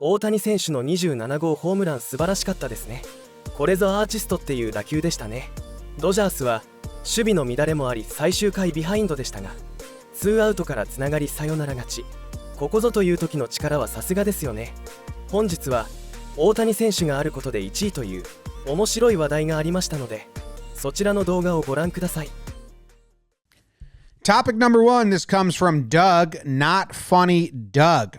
大谷選手の27号ホームラン素晴らしかったですね。これぞアーティストっていう打球でしたね。ドジャースは守備の乱れもあり最終回ビハインドでしたが、ツーアウトからつながりサヨナラ勝ち。ここぞという時の力はさすがですよね。本日は大谷選手があることで1位という面白い話題がありましたので、そちらの動画をご覧ください。Topic number one, this comes from Doug, not funny Doug.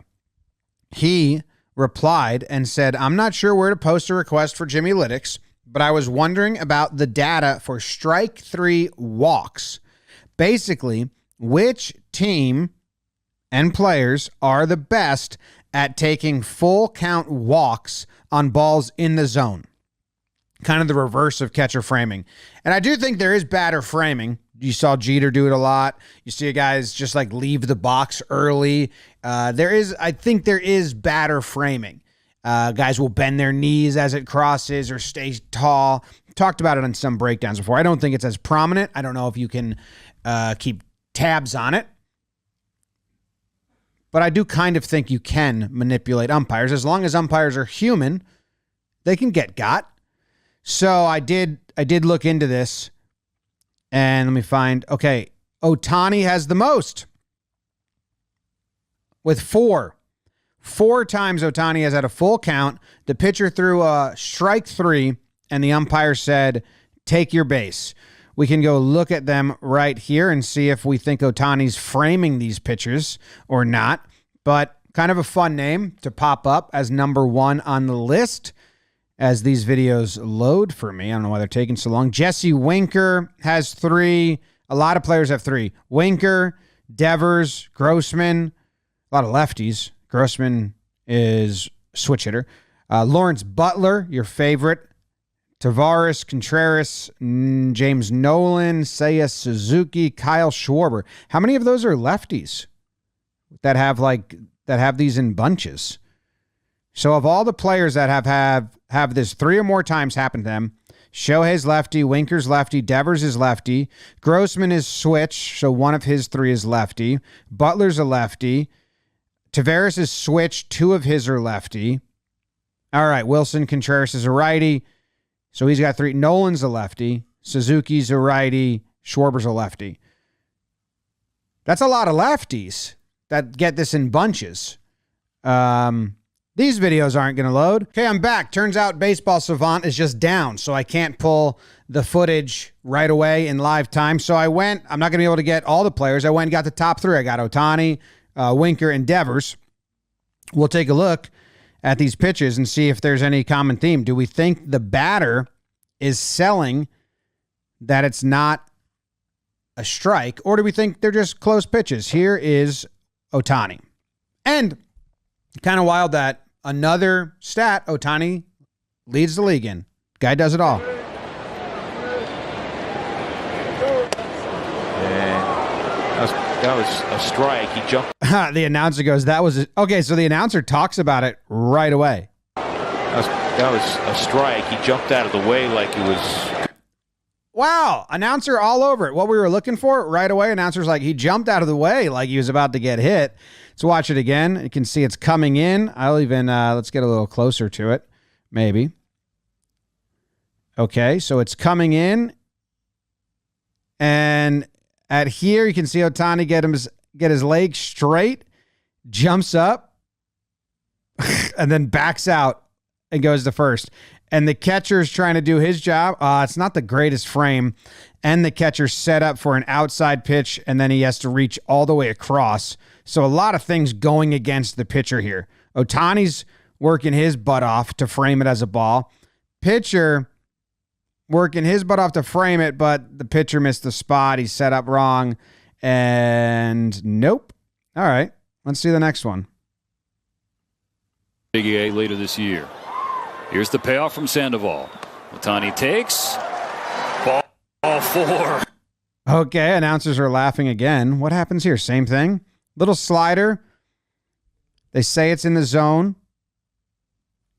He replied and said, I'm not sure where to post a request for Jimmy Lytics, but I was wondering about the data for strike three walks. Basically, which team and players are the best at taking full count walks on balls in the zone? Kind of the reverse of catcher framing. And I do think there is batter framing. You saw Jeter do it a lot. You see guys just like leave the box early. I think there is batter framing. Guys will bend their knees as it crosses or stay tall. Talked about it on some breakdowns before. I don't think it's as prominent. I don't know if you can keep tabs on it. But I do kind of think you can manipulate umpires. As long as umpires are human, they can get got. So I did look into this. And let me find, okay, Ohtani has the most with 4. 4 times Ohtani has had a full count. The pitcher threw a strike 3, and the umpire said, take your base. We can go look at them right here and see if we think Ohtani's framing these pitchers or not. But kind of a fun name to pop up as number 1 on the list as these videos load for me. I don't know why they're taking so long. Jesse Winker has 3. A lot of players have 3. Winker, Devers, Grossman, a lot of lefties. Grossman is switch hitter. Lawrence Butler, your favorite. Tavares, Contreras, James Nolan, Seiya Suzuki, Kyle Schwarber. How many of those are lefties that have these in bunches? So of all the players that have this 3 or more times happen to them, Shohei's lefty, Winker's lefty, Devers is lefty, Grossman is switch, so one of his 3 is lefty, Butler's a lefty, Tavares is switch, 2 of his are lefty. All right, Wilson Contreras is a righty, so he's got 3. Nolan's a lefty, Suzuki's a righty, Schwarber's a lefty. That's a lot of lefties that get this in bunches. These videos aren't going to load. Okay, I'm back. Turns out Baseball Savant is just down, so I can't pull the footage right away in live time. So I'm not going to be able to get all the players. I went and got the top 3. I got Ohtani, Winker, and Devers. We'll take a look at these pitches and see if there's any common theme. Do we think the batter is selling that it's not a strike, or do we think they're just close pitches? Here is Ohtani. And kind of wild that another stat, Ohtani leads the league in. Guy does it all. That was a strike. He jumped. The announcer goes, that was okay. So the announcer talks about it right away. That was a strike. He jumped out of the way like it was. Wow. Announcer all over it. What we were looking for right away. Announcer's like, he jumped out of the way like he was about to get hit. Let's watch it again. You can see it's coming in. I'll even, let's get a little closer to it. Maybe. Okay. So it's coming in. And at here, you can see Ohtani get his leg straight, jumps up, and then backs out and goes to first. And the catcher's trying to do his job. It's not the greatest frame. And the catcher's set up for an outside pitch, and then he has to reach all the way across. So a lot of things going against the pitcher here. Ohtani's working his butt off to frame it as a ball. Pitcher working his butt off to frame it, but the pitcher missed the spot. He's set up wrong. And nope. All right. Let's see the next one. Big A later this year. Here's the payoff from Sandoval. Ohtani takes. Ball 4. Okay, announcers are laughing again. What happens here? Same thing. Little slider. They say it's in the zone.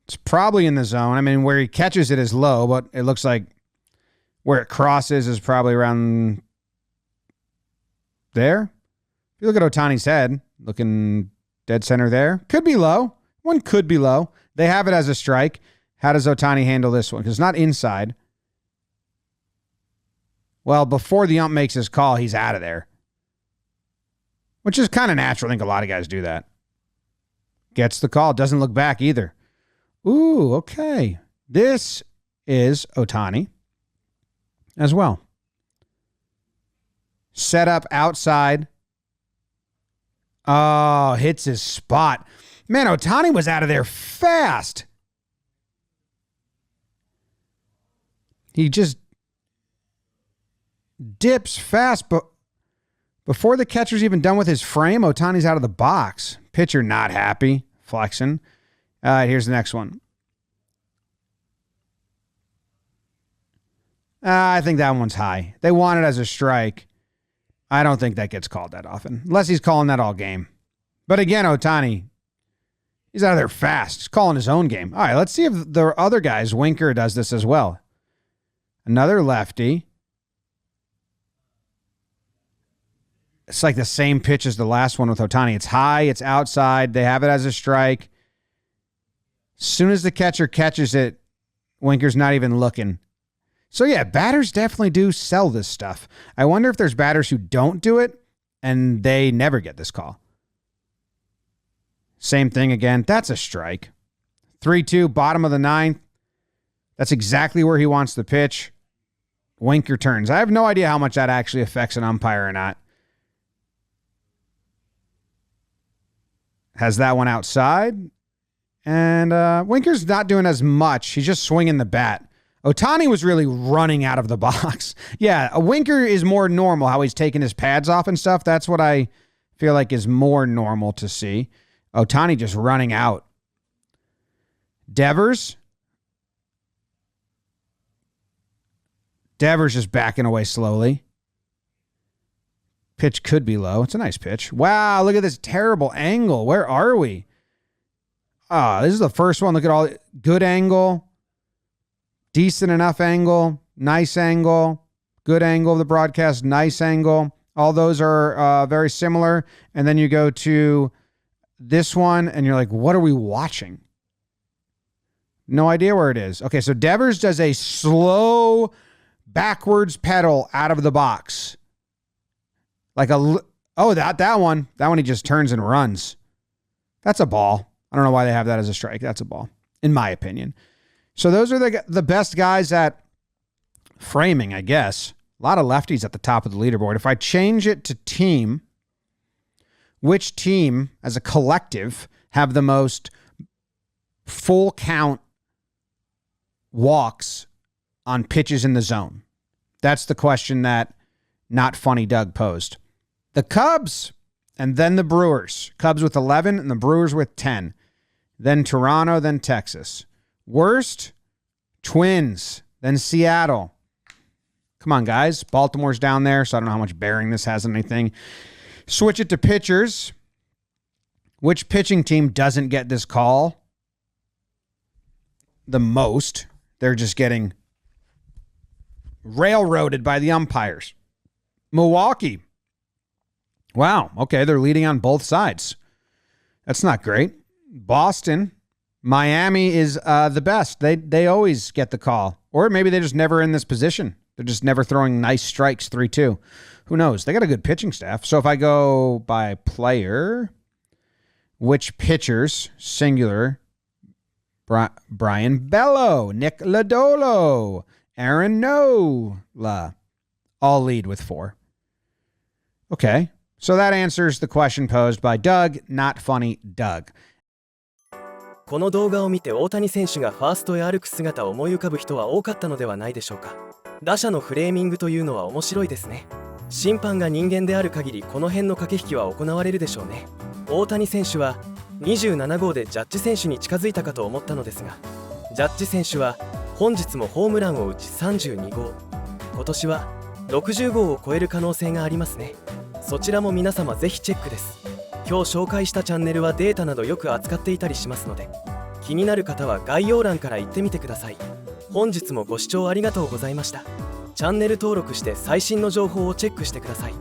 It's probably in the zone. I mean, where he catches it is low, but it looks like where it crosses is probably around there. If you look at Ohtani's head, looking dead center there, could be low. One could be low. They have it as a strike. How does Ohtani handle this one? Because it's not inside. Well, before the ump makes his call, he's out of there. Which is kind of natural. I think a lot of guys do that. Gets the call. Doesn't look back either. Ooh, okay. This is Ohtani as well. Set up outside. Oh, hits his spot. Man, Ohtani was out of there fast. He just dips fast, but before the catcher's even done with his frame, Ohtani's out of the box. Pitcher not happy, flexing. All right, here's the next one. I think that one's high. They want it as a strike. I don't think that gets called that often, unless he's calling that all game. But again, Ohtani, he's out of there fast. He's calling his own game. All right, let's see if the other guys, Winker does this as well. Another lefty. It's like the same pitch as the last one with Ohtani. It's high, it's outside. They have it as a strike. As soon as the catcher catches it, Winker's not even looking. So yeah, batters definitely do sell this stuff. I wonder if there's batters who don't do it and they never get this call. Same thing again. That's a strike. 3-2, bottom of the ninth. That's exactly where he wants the pitch. Winker turns. I have no idea how much that actually affects an umpire or not. Has that one outside. And Winker's not doing as much. He's just swinging the bat. Ohtani was really running out of the box. Yeah, a Winker is more normal, how he's taking his pads off and stuff. That's what I feel like is more normal to see. Ohtani just running out. Devers just backing away slowly. Pitch could be low. It's a nice pitch. Wow, look at this terrible angle. Where are we? This is the first one. Look at all good angle. Decent enough angle. Nice angle. Good angle of the broadcast. Nice angle. All those are very similar. And then you go to this one and you're like, what are we watching? No idea where it is. Okay, so Devers does a slow backwards pedal out of the box. Like that one. That one he just turns and runs. That's a ball. I don't know why they have that as a strike. That's a ball, in my opinion. So those are the best guys at framing, I guess. A lot of lefties at the top of the leaderboard. If I change it to team, which team as a collective have the most full count walks on pitches in the zone? That's the question that Not Funny Doug posed. The Cubs and then the Brewers. Cubs with 11 and the Brewers with 10. Then Toronto, then Texas. Worst, Twins, then Seattle. Come on, guys. Baltimore's down there, so I don't know how much bearing this has on anything. Switch it to pitchers. Which pitching team doesn't get this call the most? They're just getting railroaded by the umpires. Milwaukee. Wow. Okay, they're leading on both sides. That's not great. Boston. Miami is the best. They always get the call. Or maybe they're just never in this position. They're just never throwing nice strikes, 3-2. Who knows? They got a good pitching staff. So if I go by player, which pitchers, singular, Brian Bello, Nick Lodolo, Aaron Nola, all lead with 4. Okay. So that answers the question posed by Doug, Not Funny Doug. この動画を見て大谷選手がファーストへ歩く姿を思い浮かぶ人は多かったのではないでしょうか。打者のフレーミングというのは面白いですね。審判が人間である限りこの辺の駆け引きは行われるでしょうね。大谷選手は27号でジャッジ選手に近づいたかと思ったのですが、ジャッジ選手は本日もホームランを打ち32号、今年は60号を超える可能性がありますね。そちらも皆様ぜひチェックです。今日紹介したチャンネルはデータなどよく扱っていたりしますので、気になる方は概要欄から行ってみてください。本日もご視聴ありがとうございました。チャンネル登録して最新の情報をチェックしてください。